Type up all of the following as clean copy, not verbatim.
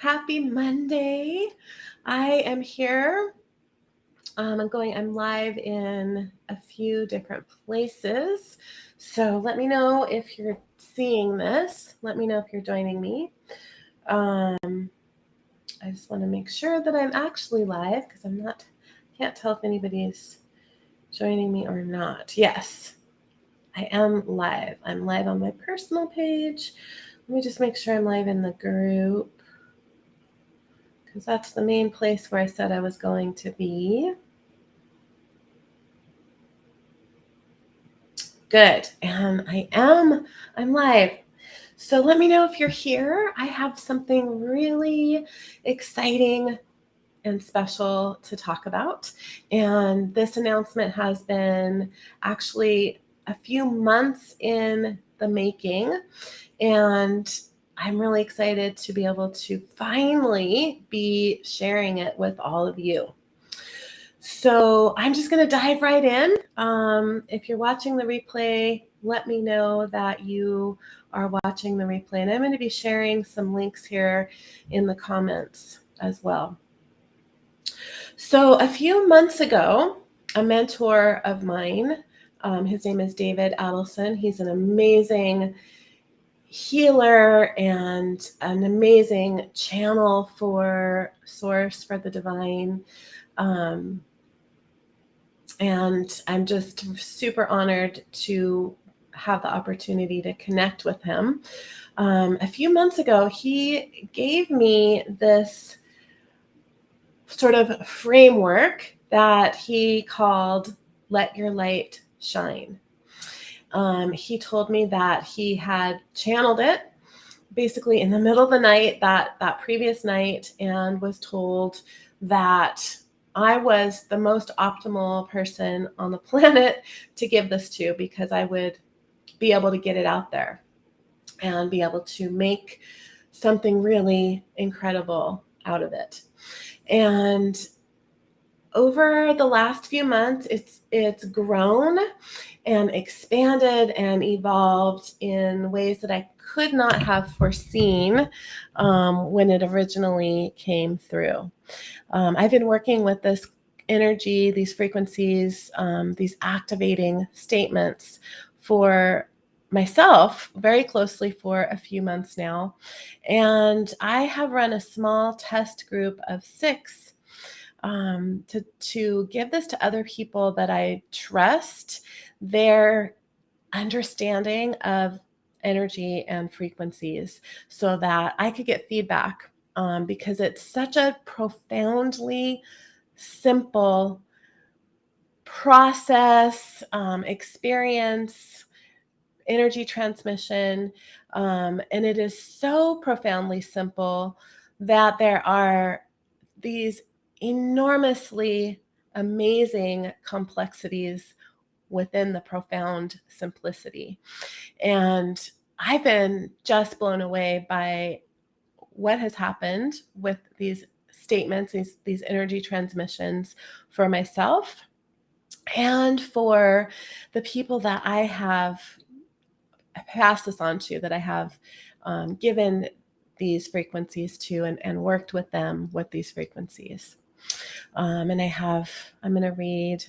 Happy Monday. I am here. I'm live in a few different places. So let me know if you're seeing this. Let me know if you're joining me. I just want to make sure that I'm actually live because can't tell if anybody's joining me or not. Yes, I am live. I'm live on my personal page. Let me just make sure I'm live in the group, because that's the main place where I said I was going to be. Good. And I'm live. So let me know if you're here. I have something really exciting and special to talk about. And this announcement has been actually a few months in the making. And I'm really excited to be able to finally be sharing it with all of you. So I'm just going to dive right in. If you're watching the replay, let me know that you are watching the replay. And I'm going to be sharing some links here in the comments as well. So a few months ago, a mentor of mine, his name is David Adelson. He's an amazing healer and an amazing channel for source, for the divine. And I'm just super honored to have the opportunity to connect with him. A few months ago, he gave me this sort of framework that he called Let Your Light Shine. He told me that he had channeled it basically in the middle of the night, that previous night, and was told that I was the most optimal person on the planet to give this to, because I would be able to get it out there and be able to make something really incredible out of it. And over the last few months, it's grown and expanded and evolved in ways that I could not have foreseen when it originally came through. I've been working with this energy, these frequencies, these activating statements for myself very closely for a few months now. And I have run a small test group of 6 to give this to other people that I trust their understanding of energy and frequencies, so that I could get feedback, because it's such a profoundly simple process, experience, energy transmission, and it is so profoundly simple that there are these enormously amazing complexities within the profound simplicity. And I've been just blown away by what has happened with these statements, these energy transmissions for myself and for the people that I have passed this on to, that I have given these frequencies to, and worked with them with these frequencies. And I'm going to read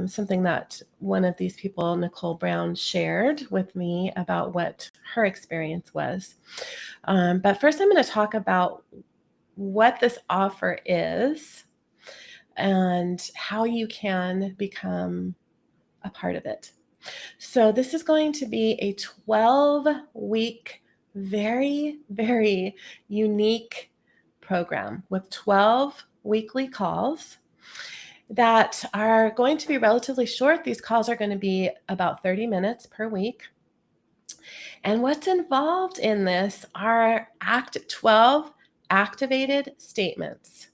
something that one of these people, Nicole Brown, shared with me about what her experience was. But first, I'm going to talk about what this offer is and how you can become a part of it. So this is going to be a 12-week, very, very unique program with 12 weekly calls that are going to be relatively short. These calls are going to be about 30 minutes per week. And what's involved in this are 12 activated statements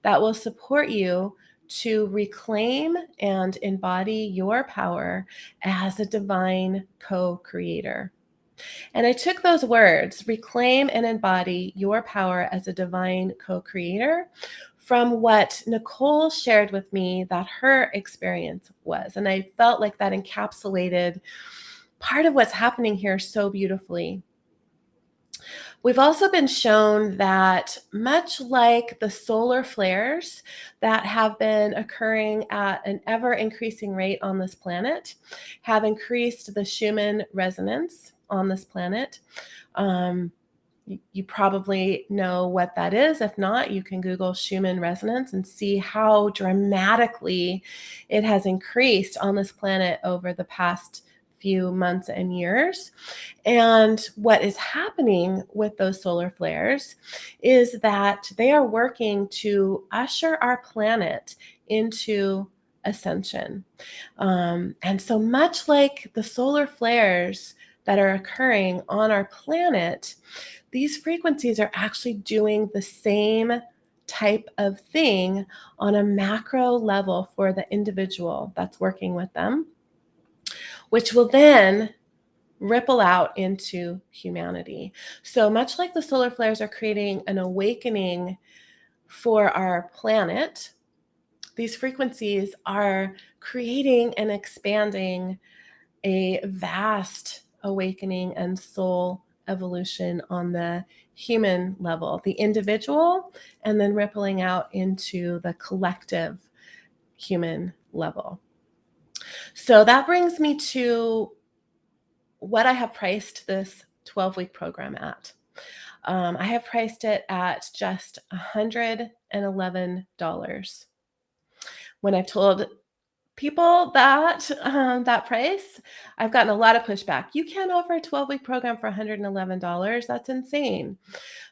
that will support you to reclaim and embody your power as a divine co-creator. And I took those words, reclaim and embody your power as a divine co-creator, from what Nicole shared with me that her experience was. And I felt like that encapsulated part of what's happening here so beautifully. We've also been shown that much like the solar flares that have been occurring at an ever increasing rate on this planet have increased the Schumann resonance on this planet. Um, you probably know what that is. If not, you can Google Schumann resonance and see how dramatically it has increased on this planet over the past few months and years. And what is happening with those solar flares is that they are working to usher our planet into ascension. And so, much like the solar flares that are occurring on our planet, these frequencies are actually doing the same type of thing on a macro level for the individual that's working with them, which will then ripple out into humanity. So much like the solar flares are creating an awakening for our planet, these frequencies are creating and expanding a vast awakening and soul evolution on the human level, the individual, and then rippling out into the collective human level. So that brings me to what I have priced this 12-week program at. I have priced it at just $111. When I've told people that that price, I've gotten a lot of pushback. You can't offer a 12-week program for $111. That's insane.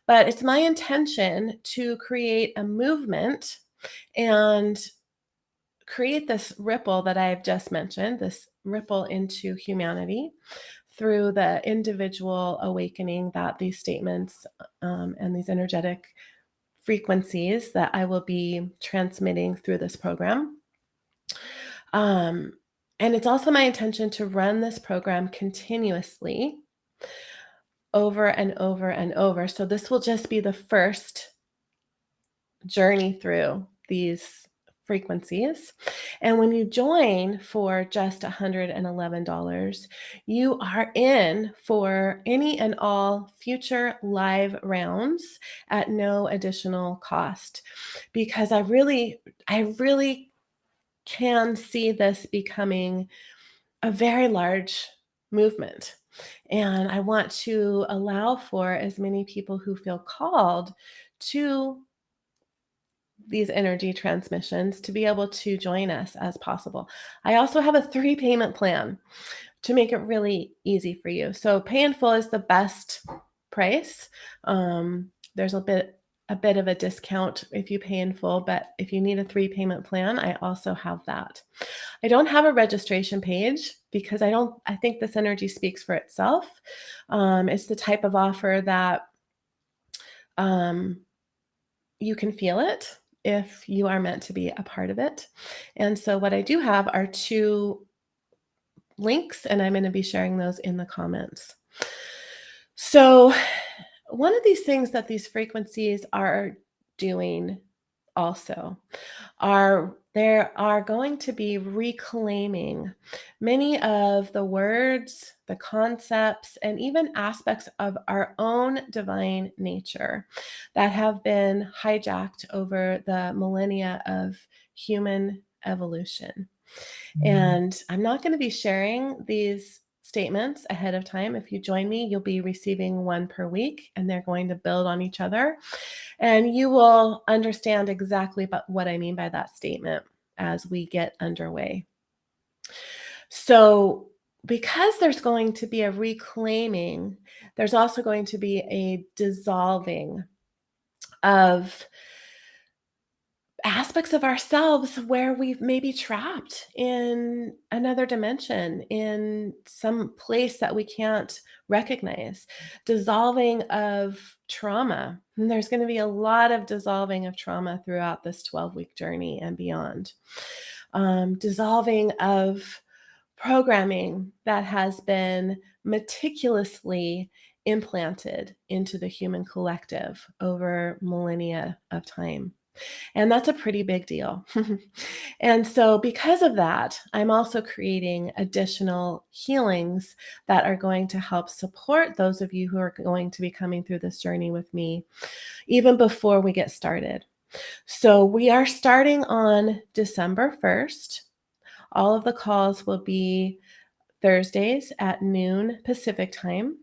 But it's my intention to create a movement and create this ripple that I've just mentioned, this ripple into humanity through the individual awakening that these statements and these energetic frequencies that I will be transmitting through this program. Um, and it's also my intention to run this program continuously over and over and over. So this will just be the first journey through these frequencies. And when you join for just $111, you are in for any and all future live rounds at no additional cost. Because I really can see this becoming a very large movement. And I want to allow for as many people who feel called to these energy transmissions to be able to join us as possible. I also have a 3 payment plan to make it really easy for you. So pay in full is the best price. There's a bit of a discount if you pay in full, but if you need a 3 payment plan, I also have that. I don't have a registration page because I think this energy speaks for itself. It's the type of offer that um, you can feel it if you are meant to be a part of it. And so what I do have are 2 links, and I'm going to be sharing those in the comments. So one of these things that these frequencies are doing also are going to be reclaiming many of the words, the concepts, and even aspects of our own divine nature that have been hijacked over the millennia of human evolution. And I'm not going to be sharing these statements ahead of time. If you join me, you'll be receiving one per week, and they're going to build on each other. And you will understand exactly what I mean by that statement as we get underway. So, because there's going to be a reclaiming, there's also going to be a dissolving of aspects of ourselves where we've maybe trapped in another dimension, in some place that we can't recognize, dissolving of trauma. And there's going to be a lot of dissolving of trauma throughout this 12-week journey and beyond. Dissolving of programming that has been meticulously implanted into the human collective over millennia of time. And that's a pretty big deal. And so, because of that, I'm also creating additional healings that are going to help support those of you who are going to be coming through this journey with me, even before we get started. So, we are starting on December 1st. All of the calls will be Thursdays at noon Pacific time.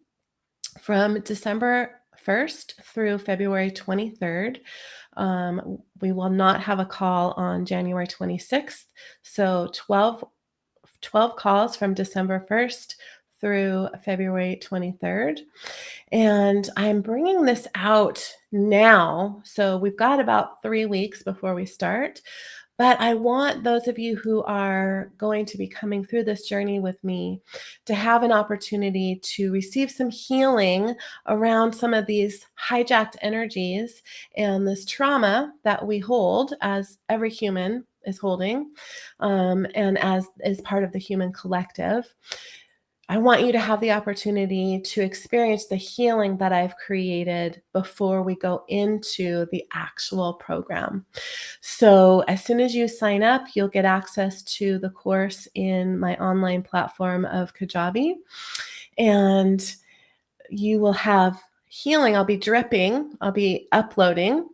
From December 1st through February 23rd, we will not have a call on January 26th. So 12 calls from December 1st through February 23rd. And I'm bringing this out now. So we've got about 3 weeks before we start. But I want those of you who are going to be coming through this journey with me to have an opportunity to receive some healing around some of these hijacked energies and this trauma that we hold, as every human is holding, and as is part of the human collective. I want you to have the opportunity to experience the healing that I've created before we go into the actual program. So, as soon as you sign up, you'll get access to the course in my online platform of Kajabi, and you will have healing. I'll be uploading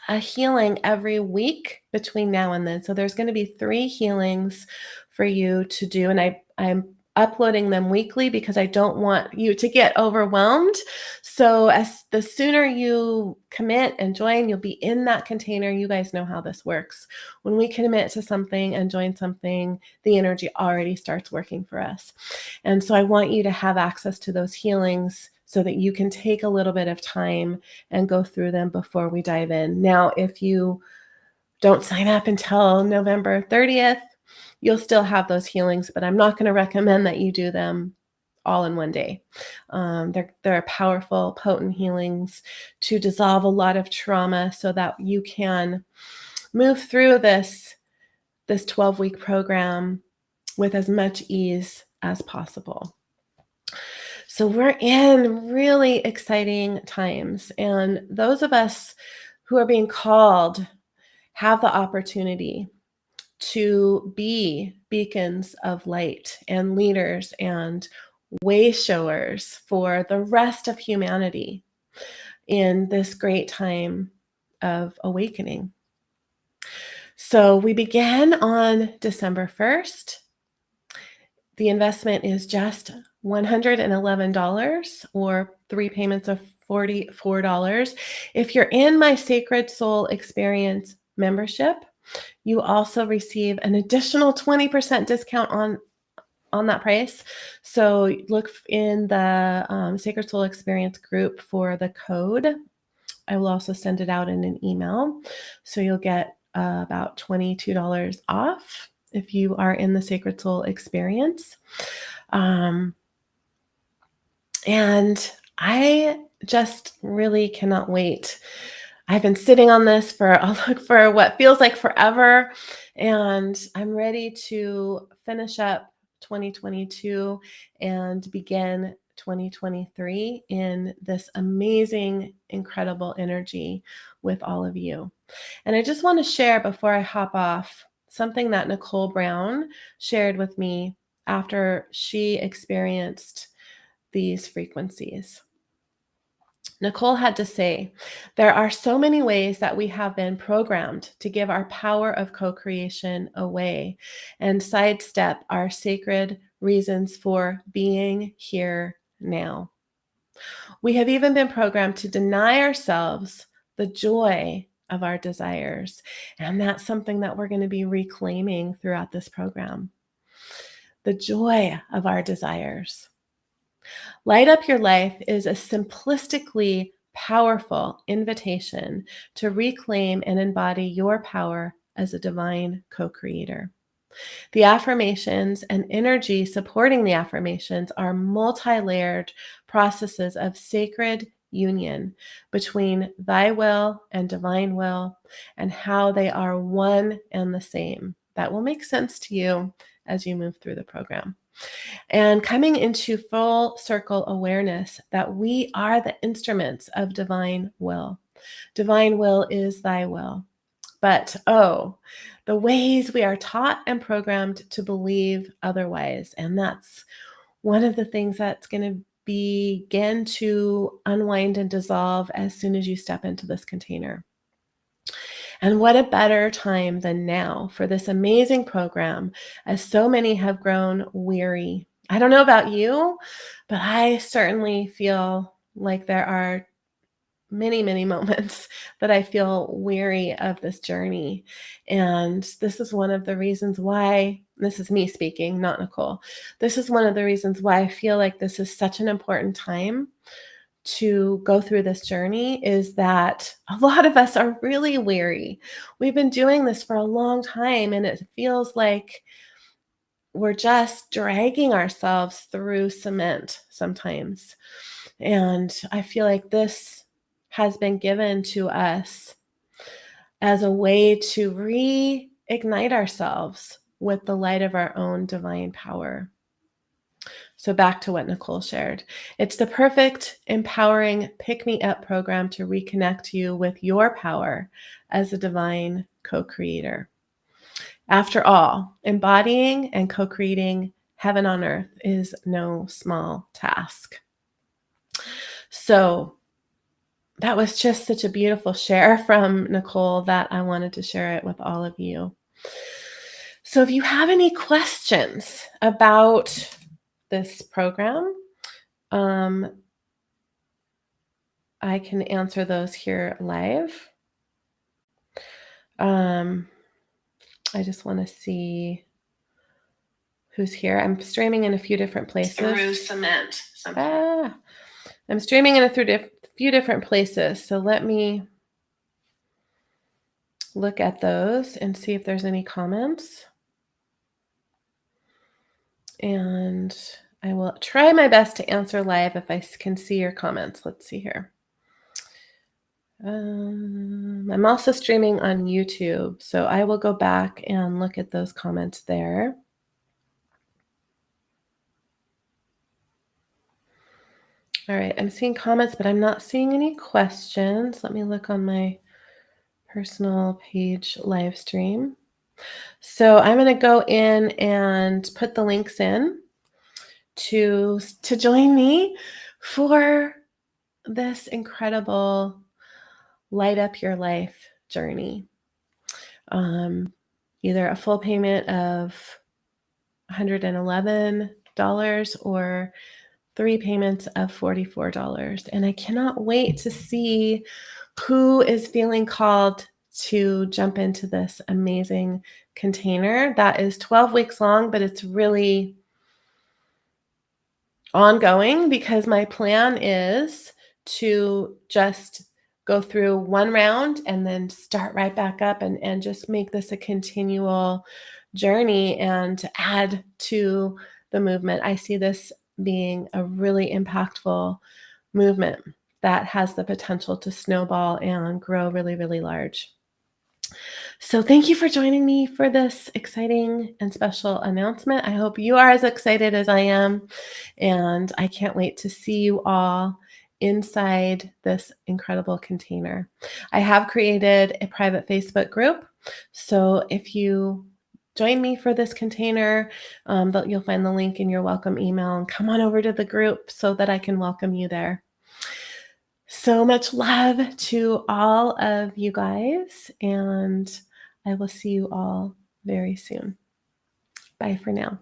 a healing every week between now and then. So there's going to be 3 healings for you to do, and I'm uploading them weekly because I don't want you to get overwhelmed. So as the sooner you commit and join, you'll be in that container. You guys know how this works. When we commit to something and join something, the energy already starts working for us. And so I want you to have access to those healings so that you can take a little bit of time and go through them before we dive in. Now, if you don't sign up until November 30th, you'll still have those healings, but I'm not going to recommend that you do them all in one day. They're powerful, potent healings to dissolve a lot of trauma so that you can move through this 12-week program with as much ease as possible. So we're in really exciting times, and those of us who are being called have the opportunity to be beacons of light and leaders and way showers for the rest of humanity in this great time of awakening. So we begin on December 1st. The investment is just $111 or 3 payments of $44. If you're in my Sacred Soul Experience membership, you also receive an additional 20% discount on that price. So look in the Sacred Soul Experience group for the code. I will also send it out in an email. So you'll get about $22 off if you are in the Sacred Soul Experience. And I just really cannot wait. I've been sitting on this for what feels like forever, and I'm ready to finish up 2022 and begin 2023 in this amazing, incredible energy with all of you. And I just want to share before I hop off something that Nicole Brown shared with me after she experienced these frequencies. Nicole had to say, there are so many ways that we have been programmed to give our power of co-creation away and sidestep our sacred reasons for being here now. We have even been programmed to deny ourselves the joy of our desires. And that's something that we're going to be reclaiming throughout this program. The joy of our desires. Light Up Your Life is a simplistically powerful invitation to reclaim and embody your power as a divine co-creator. The affirmations and energy supporting the affirmations are multi-layered processes of sacred union between thy will and divine will, and how they are one and the same. That will make sense to you as you move through the program. And coming into full circle awareness that we are the instruments of divine will. Divine will is thy will. But oh, the ways we are taught and programmed to believe otherwise. And that's one of the things that's going to begin to unwind and dissolve as soon as you step into this container. And what a better time than now for this amazing program, as so many have grown weary. I don't know about you, but I certainly feel like there are many, many moments that I feel weary of this journey. And this is one of the reasons why, this is me speaking, not Nicole. This is one of the reasons why I feel like this is such an important time to go through this journey, is that a lot of us are really weary. We've been doing this for a long time, and it feels like we're just dragging ourselves through cement sometimes. And I feel like this has been given to us as a way to reignite ourselves with the light of our own divine power. So back to what Nicole shared. It's the perfect, empowering pick-me-up program to reconnect you with your power as a divine co-creator. After all, embodying and co-creating heaven on earth is no small task. So that was just such a beautiful share from Nicole that I wanted to share it with all of you. So if you have any questions about this program, I can answer those here live. I just want to see who's here. I'm streaming in a few different places. Through cement. I'm streaming in a few different places. So let me look at those and see if there's any comments. And I will try my best to answer live if I can see your comments. Let's see here. I'm also streaming on YouTube, so I will go back and look at those comments there. All right, I'm seeing comments, but I'm not seeing any questions. Let me look on my personal page live stream. So I'm going to go in and put the links in to join me for this incredible light up your life journey. Either a full payment of $111 or 3 payments of $44. And I cannot wait to see who is feeling called to jump into this amazing container that is 12 weeks long, but it's really ongoing because my plan is to just go through one round and then start right back up and just make this a continual journey and add to the movement. I see this being a really impactful movement that has the potential to snowball and grow really, really large. So thank you for joining me for this exciting and special announcement. I hope you are as excited as I am, and I can't wait to see you all inside this incredible container. I have created a private Facebook group, so if you join me for this container, you'll find the link in your welcome email, and come on over to the group so that I can welcome you there. So much love to all of you guys, and I will see you all very soon. Bye for now.